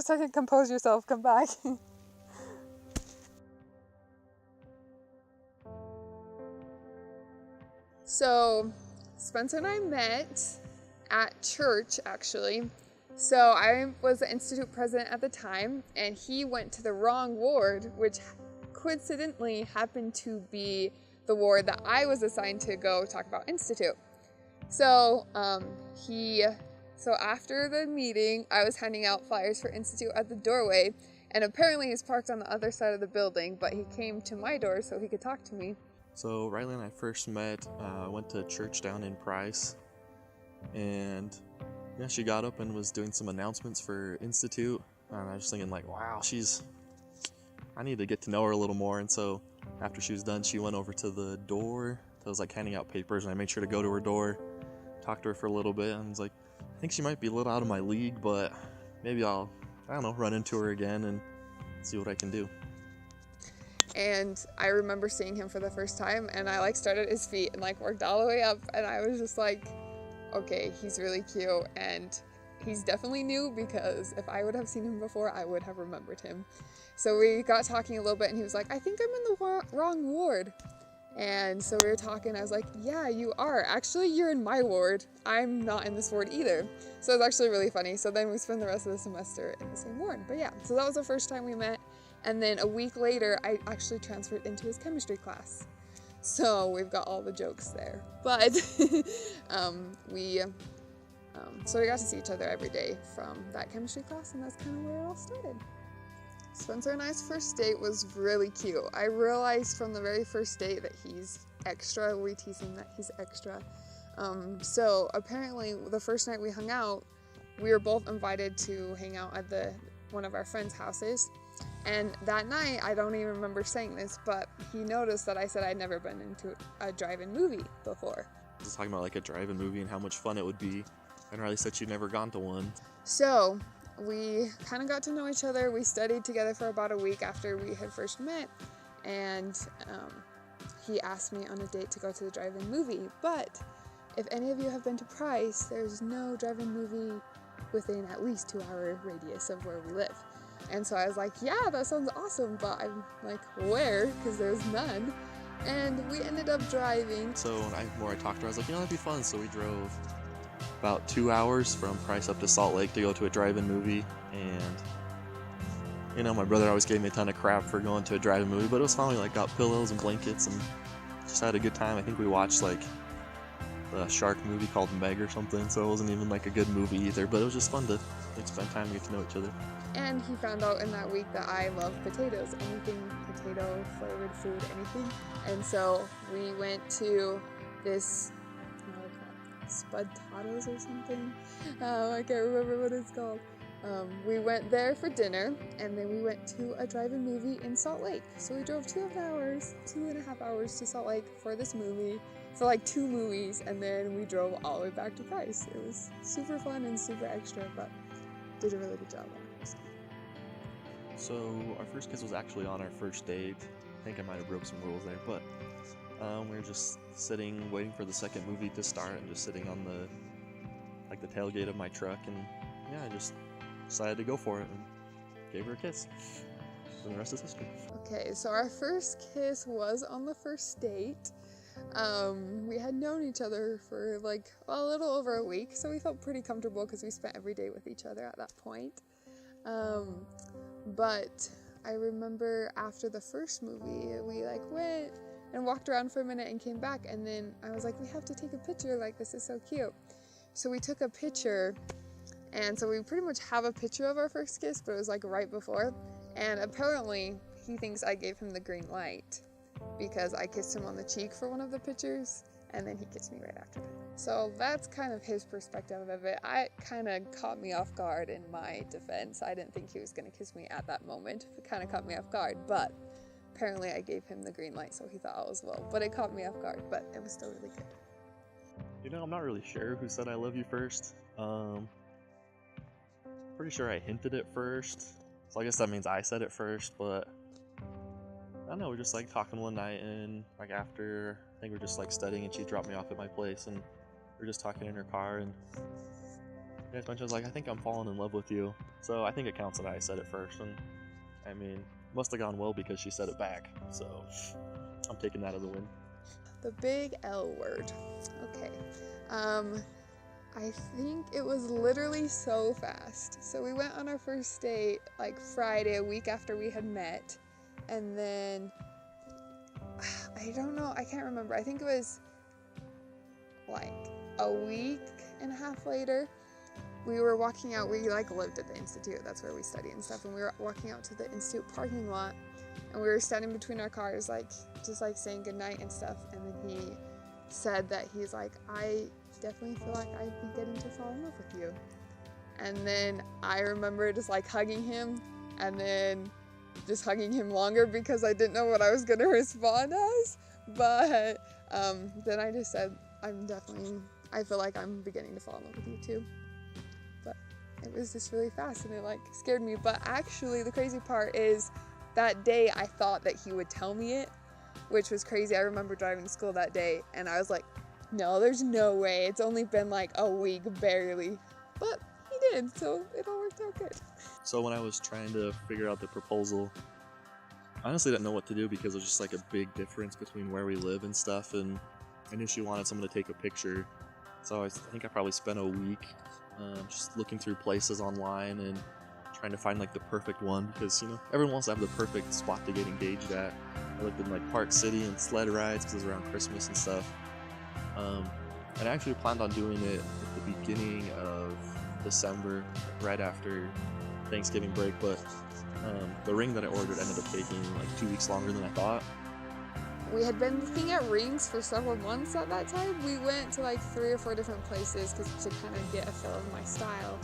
A second, compose yourself, come back. So, Spencer and I met at church, actually. So I was the Institute president at the time, and he went to the wrong ward, which coincidentally happened to be the ward that I was assigned to go talk about Institute. So so after the meeting, I was handing out flyers for Institute at the doorway, and apparently he's parked on the other side of the building, but he came to my door so he could talk to me. So Riley and I first met, went to church down in Price, and yeah, she got up and was doing some announcements for Institute, and I was thinking like, wow, I need to get to know her a little more. And so after she was done, she went over to the door. I was like handing out papers, and I made sure to go to her door, talk to her for a little bit, and I was like, I think she might be a little out of my league, but maybe I don't know, run into her again and see what I can do. And I remember seeing him for the first time, and I started at his feet and worked all the way up, and I was just like, okay, he's really cute, and he's definitely new, because if I would have seen him before, I would have remembered him. So we got talking a little bit, and he was like, I think I'm in the wrong ward. And so we were talking, I was like, yeah, you are. Actually, you're in my ward. I'm not in this ward either. So it was actually really funny. So then we spent the rest of the semester in the same ward. But yeah, so that was the first time we met. And then a week later, I actually transferred into his chemistry class. So we've got all the jokes there. But so we got to see each other every day from that chemistry class, and that's kind of where it all started. Spencer and I's first date was really cute. I realized from the very first date that he's extra. We tease him that he's extra. So apparently the first night we hung out, we were both invited to hang out at one of our friends' houses. And that night, I don't even remember saying this, but he noticed that I said I'd never been into a drive-in movie before. Just talking about a drive-in movie and how much fun it would be. And Riley said she'd never gone to one. So we kind of got to know each other. We studied together for about a week after we had first met, and he asked me on a date to go to the drive-in movie. But if any of you have been to Price, there's no drive-in movie within at least 2-hour radius of where we live. And so I was like, yeah, that sounds awesome, but I'm like, where? Because there's none. And we ended up driving. So the more I talked to her, I was like, that'd be fun. So we drove about 2 hours from Price up to Salt Lake to go to a drive-in movie. And my brother always gave me a ton of crap for going to a drive-in movie, but it was fun. We got pillows and blankets and just had a good time. I think we watched a shark movie called Meg or something, so it wasn't even a good movie either, but it was just fun to spend time and get to know each other. And he found out in that week that I love potatoes, anything potato flavored food, anything. And so we went to this, Spudtatos or something. I can't remember what it's called. We went there for dinner, and then we went to a drive-in movie in Salt Lake. So we drove 2.5 hours to Salt Lake for this movie, for 2 movies, and then we drove all the way back to Price. It was super fun and super extra, but did a really good job on it. So our first kiss was actually on our first date. I think I might have broke some rules there, but we were just sitting, waiting for the second movie to start, and just sitting on the tailgate of my truck, and yeah, I just decided to go for it and gave her a kiss. And the rest is history. Okay, so our first kiss was on the first date. We had known each other for a little over a week, so we felt pretty comfortable because we spent every day with each other at that point. But I remember after the first movie, we went and walked around for a minute and came back, and then I was like, we have to take a picture, this is so cute. So we took a picture, and so we pretty much have a picture of our first kiss, but it was right before, and apparently he thinks I gave him the green light because I kissed him on the cheek for one of the pictures, and then he kissed me right after that. So that's kind of his perspective of it. It kind of caught me off guard in my defense. I didn't think he was going to kiss me at that moment. It kind of caught me off guard, but apparently I gave him the green light, so he thought all was well. But it caught me off guard, but it was still really good. I'm not really sure who said I love you first. Pretty sure I hinted it first. So I guess that means I said it first, but I don't know, we're just talking one night, and after, I think we're just studying, and she dropped me off at my place, and we're just talking in her car, and Yes, bunch was like, I think I'm falling in love with you. So I think it counts that I said it first, and I mean, must have gone well because she said it back. So I'm taking that as a win. The big L word. Okay. I think it was literally so fast. So we went on our first date like Friday, a week after we had met. And then, I don't know, I can't remember. I think it was like a week and a half later. We were walking out, we like lived at the Institute, that's where we study and stuff, and we were walking out to the Institute parking lot, and we were standing between our cars, like, just like saying goodnight and stuff, and then he said that he's like, I definitely feel like I'd be getting to fall in love with you. And then I remember just like hugging him, and then just hugging him longer because I didn't know what I was gonna respond as, but then I just said, I feel like I'm beginning to fall in love with you too. But it was just really fast and it like scared me. But actually the crazy part is that day I thought that he would tell me it, which was crazy. I remember driving to school that day and I was like, no, there's no way. It's only been like a week, barely. But he did, so it all worked out good. So when I was trying to figure out the proposal, I honestly didn't know what to do because there's just like a big difference between where we live and stuff, and I knew she wanted someone to take a picture. So I think I probably spent a week just looking through places online and trying to find like the perfect one because, you know, everyone wants to have the perfect spot to get engaged at. I looked in like Park City and sled rides because it was around Christmas and stuff. And I actually planned on doing it at the beginning of December, right after Thanksgiving break, but the ring that I ordered ended up taking like 2 weeks longer than I thought. We had been looking at rings for several months at that time. We went to like 3 or 4 different places to kind of get a feel of my style.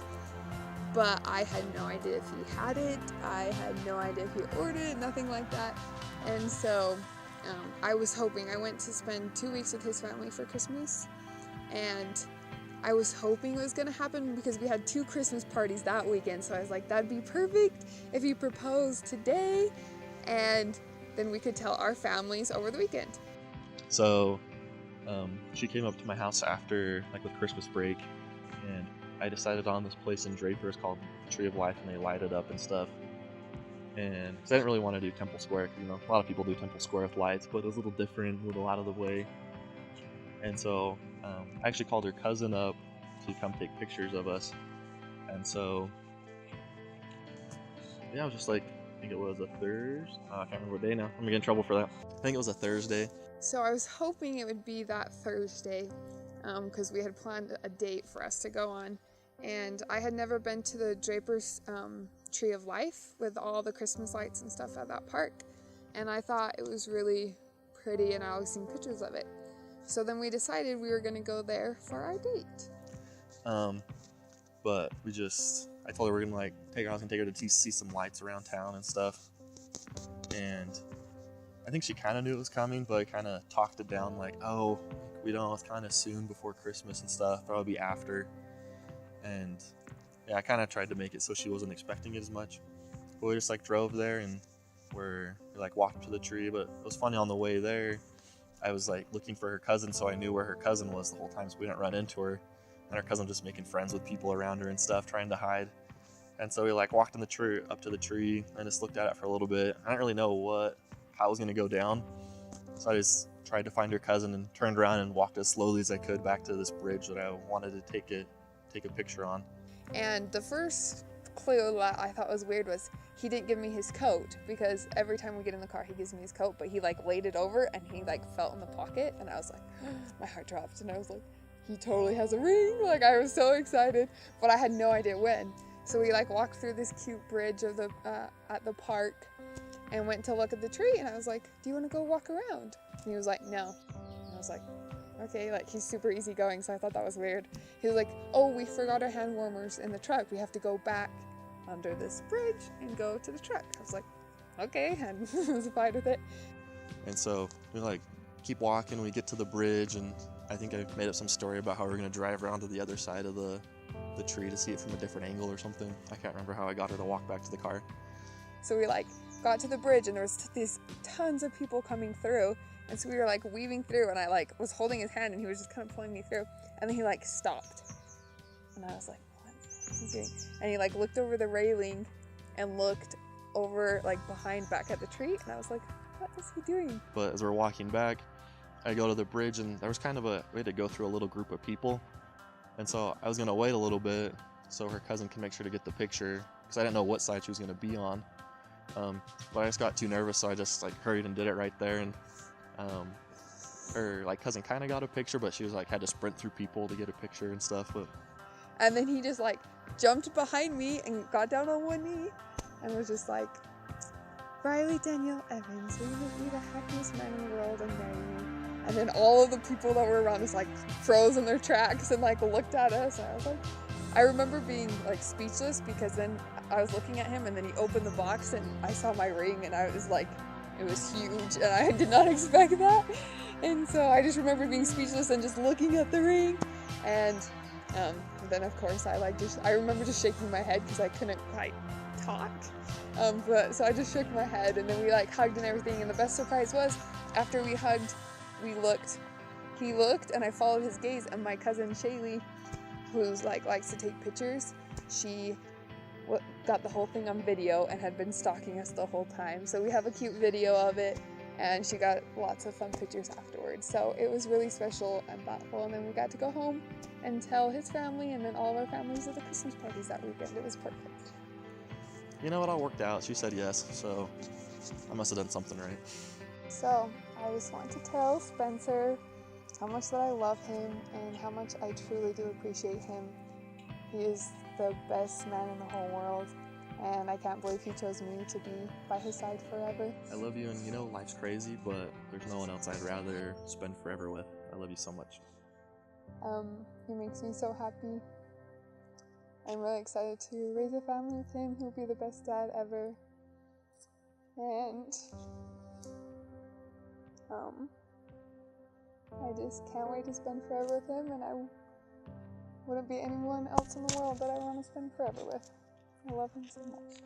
But I had no idea if he had it. I had no idea if he ordered it, nothing like that. And so I was hoping. I went to spend 2 weeks with his family for Christmas. And I was hoping it was going to happen because we had 2 Christmas parties that weekend. So I was like, that'd be perfect if he proposed today. And then we could tell our families over the weekend. So she came up to my house after, like, with Christmas break, and I decided on this place in Draper. It's called Tree of Life, and they light it up and stuff. And cause I didn't really want to do Temple Square, because, you know, a lot of people do Temple Square with lights, but it was a little different, a little out of the way. And so I actually called her cousin up to come take pictures of us. And so, yeah, I was just like, I think it was a Thursday. I can't remember what day now. I'm gonna get in trouble for that. I think it was a Thursday. So I was hoping it would be that Thursday because we had planned a date for us to go on. And I had never been to the Draper's Tree of Life with all the Christmas lights and stuff at that park. And I thought it was really pretty and I always seen pictures of it. So then we decided we were gonna go there for our date. But I told her I was gonna take her to see some lights around town and stuff. And I think she kind of knew it was coming, but kind of talked it down like, oh, we don't know, it's kind of soon before Christmas and stuff, probably after. And yeah, I kind of tried to make it so she wasn't expecting it as much. But we just like drove there and we like walked up to the tree, but it was funny on the way there. I was like looking for her cousin, so I knew where her cousin was the whole time, so we didn't run into her. And her cousin was just making friends with people around her and stuff, trying to hide. And so we like walked in the tree up to the tree and just looked at it for a little bit. I didn't really know how it was gonna go down, so I just tried to find her cousin and turned around and walked as slowly as I could back to this bridge that I wanted to take a picture on. And the first clue that I thought was weird was he didn't give me his coat, because every time we get in the car he gives me his coat, but he like laid it over and he like felt in the pocket, and I was like, my heart dropped, and I was like, he totally has a ring. Like, I was so excited, but I had no idea when. So we like walked through this cute bridge of at the park and went to look at the tree, and I was like, do you want to go walk around? And he was like, no. And I was like, okay, like he's super easygoing, so I thought that was weird. He was like, oh, we forgot our hand warmers in the truck. We have to go back under this bridge and go to the truck. I was like, okay, and was fine with it. And so we like keep walking, we get to the bridge, and I think I made up some story about how we're gonna drive around to the other side of the tree to see it from a different angle or something. I can't remember how I got her to walk back to the car. So we like got to the bridge and there was these tons of people coming through, and so we were like weaving through, and I like was holding his hand and he was just kind of pulling me through, and then he like stopped, and I was like, what is he doing? And he like looked over the railing and looked over like behind back at the tree, and I was like, what is he doing? But as we're walking back, I go to the bridge, and there was kind of we had to go through a little group of people, and so I was gonna wait a little bit so her cousin can make sure to get the picture, because I didn't know what side she was gonna be on. But I just got too nervous, so I just like hurried and did it right there, and her like cousin kind of got a picture, but she was like had to sprint through people to get a picture and stuff. But and then he just like jumped behind me and got down on one knee and was just like, Riley Daniel Evans, will you be the happiest man in the world and marry me? And then all of the people that were around us like froze in their tracks and like looked at us, and I was like, I remember being like speechless, because then I was looking at him and then he opened the box and I saw my ring, and I was like, it was huge and I did not expect that. And so I just remember being speechless and just looking at the ring. And then of course I remember just shaking my head because I couldn't like talk. But so I just shook my head, and then we like hugged and everything. And the best surprise was, after we hugged, he looked, and I followed his gaze, and my cousin Shaylee, who's like likes to take pictures, she got the whole thing on video and had been stalking us the whole time. So we have a cute video of it, and she got lots of fun pictures afterwards. So it was really special and thoughtful. And then we got to go home and tell his family, and then all of our families at the Christmas parties that weekend. It was perfect. you know, it all worked out. She said yes, so I must have done something right. So I just want to tell Spencer how much that I love him and how much I truly do appreciate him. He is the best man in the whole world, and I can't believe he chose me to be by his side forever. I love you, and you know, life's crazy, but there's no one else I'd rather spend forever with. I love you so much. He makes me so happy. I'm really excited to raise a family with him. He'll be the best dad ever. And I just can't wait to spend forever with him, and I wouldn't be anyone else in the world that I want to spend forever with. I love him so much.